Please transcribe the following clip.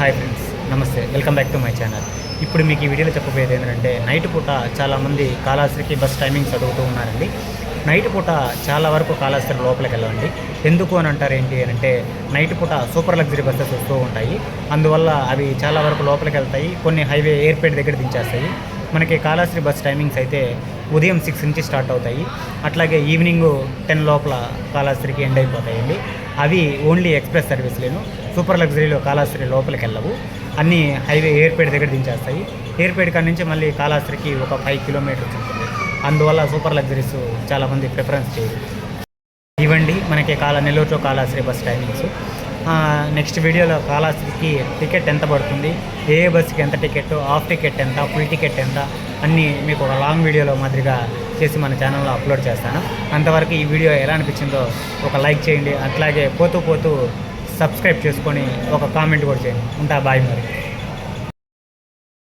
Hi friends, నమస్తే. Welcome back to my channel. ఇప్పుడు మీకు ఈ వీడియోలో చెప్పబోయేది ఏంటంటే, నైట్ పూట చాలామంది కాళహస్తికి బస్ టైమింగ్స్ చదువుతూ ఉన్నారండి. నైట్ పూట చాలా వరకు కాళహస్తి లోపలికి వెళ్ళండి. ఎందుకు అని అంటారు ఏంటి అని అంటే, నైట్ పూట సూపర్ లగ్జరీ బస్సెస్ వస్తూ ఉంటాయి. అందువల్ల అవి చాలా వరకు లోపలికి వెళ్తాయి. కొన్ని హైవే ఎయిర్పోర్ట్ దగ్గర దించేస్తాయి. మనకి కాళహస్తి బస్ టైమింగ్స్ అయితే ఉదయం 6 నుంచి స్టార్ట్ అవుతాయి. అట్లాగే ఈవినింగ్ 10 లోపల కాళహస్తికి ఎండ్ అయిపోతాయండి. అవి ఓన్లీ ఎక్స్ప్రెస్ సర్వీస్లేను. సూపర్ లగ్జరీలో కాళహస్తి లోపలికి వెళ్ళవు. అన్నీ హైవే ఎయిర్పోర్ట్ దగ్గర దించేస్తాయి. ఎయిర్పోర్ట్ కాడ నుంచి మళ్ళీ కాళహస్తికి ఒక 5 కిలోమీటర్స్ ఉంటుంది. అందువల్ల సూపర్ లగ్జరీస్ చాలామంది ప్రిఫరెన్స్ చేయరు. ఇవ్వండి మనకి నెల్లూరులో కాళహస్తి బస్ టైమింగ్స్. నెక్స్ట్ వీడియోలో కాళహస్తికి టికెట్ ఎంత పడుతుంది, ఏ బస్సుకి ఎంత టికెట్, హాఫ్ టికెట్ ఎంత, ఫుల్ టికెట్ ఎంత అన్నీ మీకు ఒక లాంగ్ వీడియోలో మాదిరిగా చేసి మన ఛానల్లో అప్లోడ్ చేస్తాను. అంతవరకు ఈ వీడియో ఎలా అనిపించిందో ఒక లైక్ చేయండి. అట్లాగే పోతూ సబ్స్క్రైబ్ చేసుకొని ఒక కామెంట్ కూడా చేయండి. ఉంటా, బాయ్ మరి.